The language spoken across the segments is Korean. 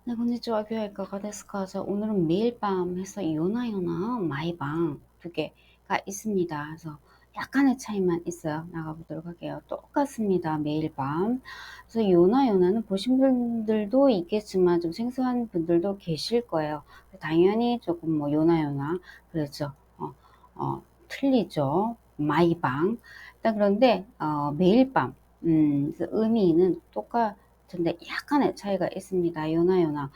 네, konnichiwa. 교회いかがですか? 자, 오늘은 매일 밤 해서 요나요나 마이방 두 개가 있습니다. 그래서 약간의 차이만 있어요. 나가보도록 할게요. 똑같습니다. 매일 밤. 그래서 요나요나는 보신 분들도 있겠지만 좀 생소한 분들도 계실 거예요. 당연히 조금 뭐 요나요나 그렇죠. 틀리죠. 마이방. 일단 그런데 매일 밤 그래서 의미는 똑같은데 약간의 차이가 있습니다. 요나요나.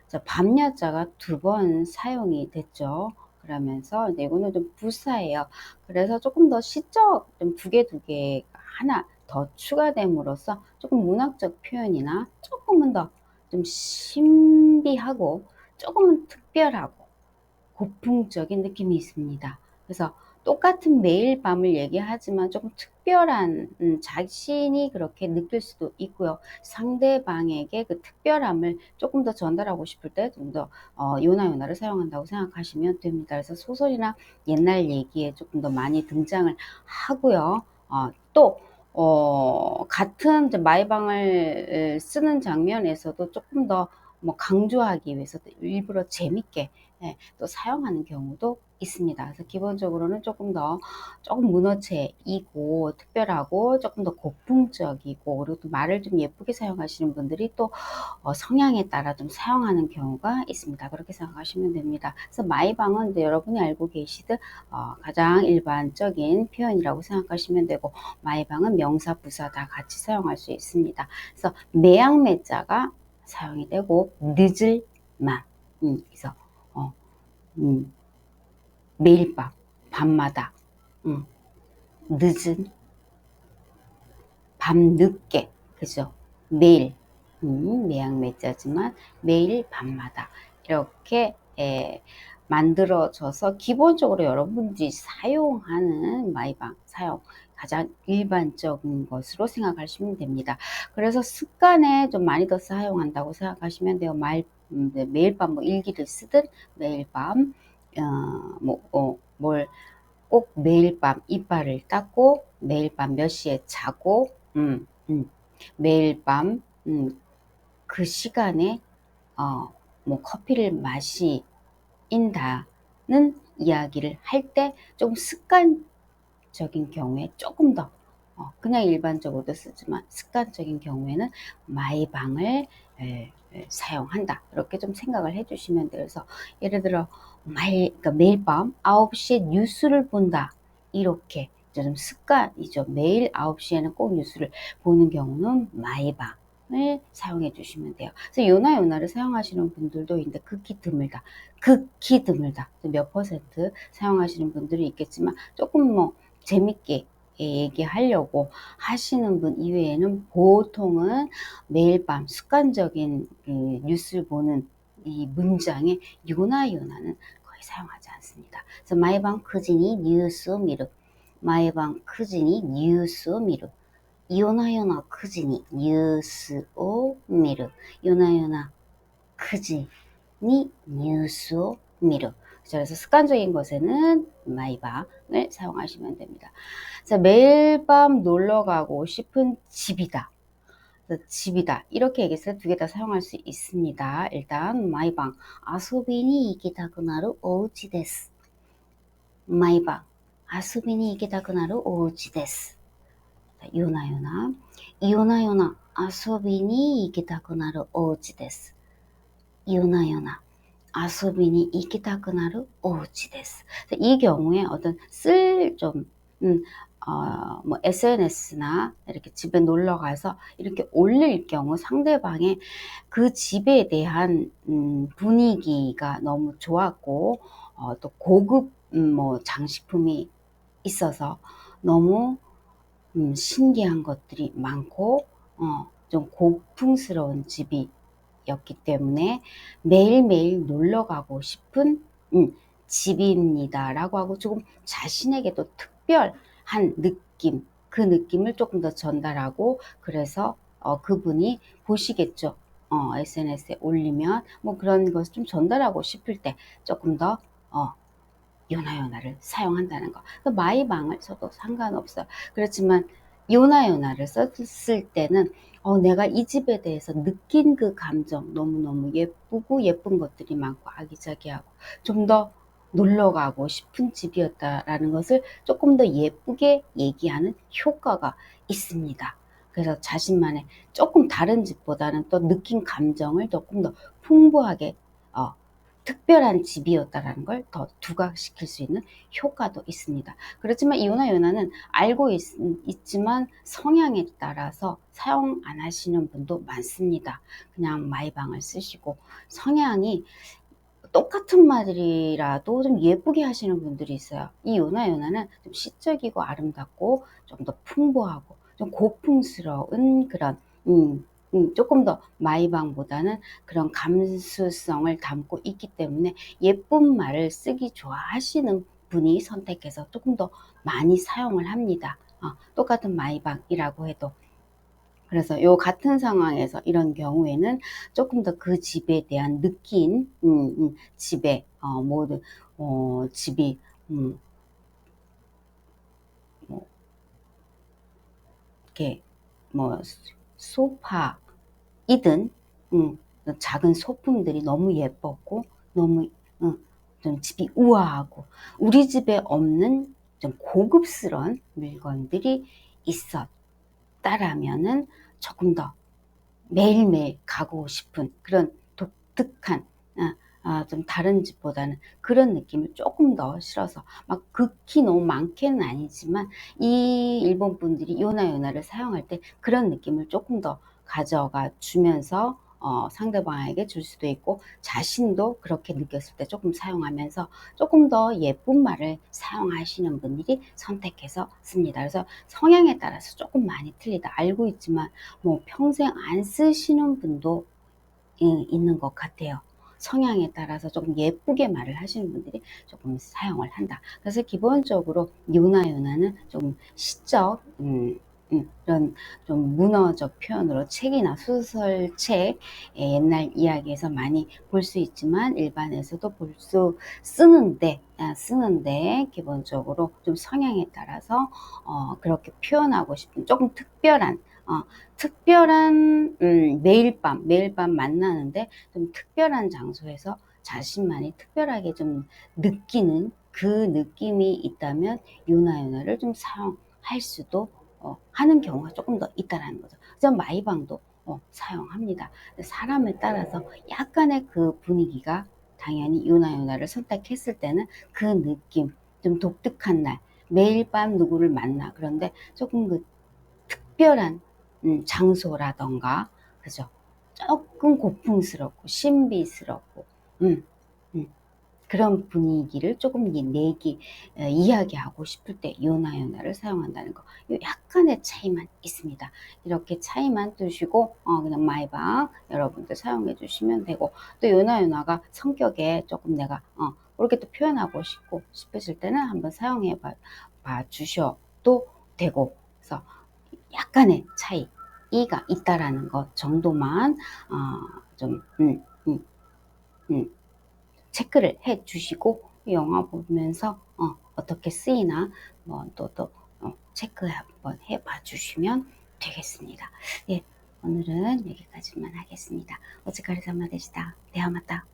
자, 밤야자가 두 번 사용이 됐죠. 그러면서 이제 이거는 좀 부사예요. 그래서 조금 더 시적 좀 두 개 하나 더 추가됨으로써 조금 문학적 표현이나 조금은 더 좀 신비하고 조금은 특별하고 고풍적인 느낌이 있습니다. 그래서 똑같은 매일 밤을 얘기하지만 조금 특별한 자신이 그렇게 느낄 수도 있고요. 상대방에게 그 특별함을 조금 더 전달하고 싶을 때 좀 더 요나요나를 사용한다고 생각하시면 됩니다. 그래서 소설이나 옛날 얘기에 조금 더 많이 등장을 하고요. 또 같은 마이방을 쓰는 장면에서도 조금 더 뭐 강조하기 위해서 일부러 재밌게 또 사용하는 경우도 있습니다. 그래서 기본적으로는 조금 문어체이고 특별하고 조금 더 고풍적이고 그리고 또 말을 좀 예쁘게 사용하시는 분들이 또 성향에 따라 좀 사용하는 경우가 있습니다. 그렇게 생각하시면 됩니다. 그래서 마이방은 여러분이 알고 계시듯 가장 일반적인 표현이라고 생각하시면 되고 마이방은 명사, 부사 다 같이 사용할 수 있습니다. 그래서 매양매자가 사용이 되고 늦을 만 그래서 매일 밤 밤마다 늦은 밤늦게 그죠 매일 매양매자지만 매일 밤마다 이렇게 만들어져서 기본적으로 여러분들이 사용하는 마이방 사용 가장 일반적인 것으로 생각하시면 됩니다. 그래서 습관에 좀 많이 더 사용한다고 생각하시면 돼요. 매일 밤 뭐 일기를 쓰든 매일 밤 뭘 꼭 매일 밤 이빨을 닦고 매일 밤 몇 시에 자고 매일 밤 그 시간에 뭐 커피를 마신다는 이야기를 할 때 조금 습관적인 경우에 조금 더 그냥 일반적으로도 쓰지만 습관적인 경우에는 마이방을 사용한다. 이렇게 좀 생각을 해주시면 돼요. 그래서 예를 들어 그러니까 매일 밤 9시에 뉴스를 본다. 이렇게 좀 습관이죠. 매일 9시에는 꼭 뉴스를 보는 경우는 마이방을 사용해 주시면 돼요. 그래서 요나요나를 사용하시는 분들도 있는데 극히 드물다. 극히 드물다. 몇 퍼센트 사용하시는 분들이 있겠지만 조금 뭐 재밌게 얘기하려고 하시는 분 이외에는 보통은 매일 밤 습관적인 뉴스를 보는 이 문장에 요나요나는 거의 사용하지 않습니다. 그래서 마이방 크진이 뉴스 미르 마이방 크진이 뉴스 미르 요나요나 크진이 뉴스 を 미르 요나요나 크진이 뉴스 を 미르 그래서 습관적인 것에는 마이방을 사용하시면 됩니다. 자, 매일 밤 놀러 가고 싶은 집이다. 집이다. 이렇게 얘기해서 두 개 다 사용할 수 있습니다. 일단 마이방 아소비니 이기타쿠나루 오우치 데스. 마이방 아소비니 이기타쿠나루 오우치 데스. 요나요나 요나요나 아소비니 이기타쿠나루 오우치 데스. 요나요나 아소비니 이기타쿠나루 오우치 데스. 이 경우에 어떤 뭐 SNS나 이렇게 집에 놀러 가서 이렇게 올릴 경우 상대방의 그 집에 대한 분위기가 너무 좋았고 또 고급 뭐 장식품이 있어서 너무 신기한 것들이 많고 좀 고풍스러운 집이었기 때문에 매일매일 놀러 가고 싶은 집입니다 라고 하고 조금 자신에게도 특별한 느낌 그 느낌을 조금 더 전달하고 그래서 그분이 보시겠죠. SNS에 올리면 뭐 그런 것을 좀 전달하고 싶을 때 조금 더 요나요나를 사용한다는 거. 마이방을 써도 상관없어요. 그렇지만 요나요나를 썼을 때는 내가 이 집에 대해서 느낀 그 감정, 너무너무 예쁘고 예쁜 것들이 많고 아기자기하고 좀 더 놀러 가고 싶은 집이었다라는 것을 조금 더 예쁘게 얘기하는 효과가 있습니다. 그래서 자신만의 조금 다른 집보다는 또 느낀 감정을 조금 더 풍부하게 특별한 집이었다라는 걸 더 부각시킬 수 있는 효과도 있습니다. 그렇지만 이 요나요나는 알고 있지만 성향에 따라서 사용 안 하시는 분도 많습니다. 그냥 마이방을 쓰시고 성향이 똑같은 말이라도 좀 예쁘게 하시는 분들이 있어요. 이 요나요나는 좀 시적이고 아름답고 좀 더 풍부하고 좀 고풍스러운 그런 조금 더 마이방보다는 그런 감수성을 담고 있기 때문에 예쁜 말을 쓰기 좋아하시는 분이 선택해서 조금 더 많이 사용을 합니다. 똑같은 마이방이라고 해도. 그래서 요 같은 상황에서 이런 경우에는 조금 더 그 집에 대한 느낀 집에 모든 집이 뭐 이렇게 뭐 소파이든 작은 소품들이 너무 예뻤고 너무 좀 집이 우아하고 우리 집에 없는 좀 고급스러운 물건들이 있었다라면은 조금 더 매일매일 가고 싶은 그런 독특한 좀 다른 집보다는 그런 느낌을 조금 더 실어서 막 극히 너무 많게는 아니지만 이 일본 분들이 요나요나를 사용할 때 그런 느낌을 조금 더 가져가 주면서 상대방에게 줄 수도 있고 자신도 그렇게 느꼈을 때 조금 사용하면서 조금 더 예쁜 말을 사용하시는 분들이 선택해서 씁니다. 그래서 성향에 따라서 조금 많이 틀리다 알고 있지만 뭐 평생 안 쓰시는 분도 있는 것 같아요. 성향에 따라서 조금 예쁘게 말을 하시는 분들이 조금 사용을 한다. 그래서 기본적으로 요나요나는 좀 시적, 이런 좀 문어적 표현으로 책이나 소설책, 옛날 이야기에서 많이 볼 수 있지만 일반에서도 쓰는데 기본적으로 좀 성향에 따라서 그렇게 표현하고 싶은 조금 특별한 매일 밤 만나는데 좀 특별한 장소에서 자신만이 특별하게 좀 느끼는 그 느낌이 있다면 요나요나를 좀 사용할 수도 하는 경우가 조금 더 있다라는 거죠. 그래서 마이방도 사용합니다. 사람에 따라서 약간의 그 분위기가 당연히 요나요나를 선택했을 때는 그 느낌, 좀 독특한 날, 매일 밤 누구를 만나. 그런데 조금 그 특별한 장소라던가, 그죠? 조금 고풍스럽고 신비스럽고 그런 분위기를 조금 이야기하고 싶을 때 요나요나를 사용한다는 거. 약간의 차이만 있습니다. 이렇게 차이만 두시고 그냥 마이방 여러분들 사용해 주시면 되고, 또 요나요나가 성격에 조금 내가 그렇게 또 표현하고 싶으실 때는 한번 사용해 봐 주셔도 되고, 그래서 약간의 차이가 있다라는 것 정도만 좀 체크를 해 주시고 영화 보면서 어떻게 쓰이나 또 체크 한번 해 봐 주시면 되겠습니다. 예, 오늘은 여기까지만 하겠습니다. 오츠카레사마でした。ではまた。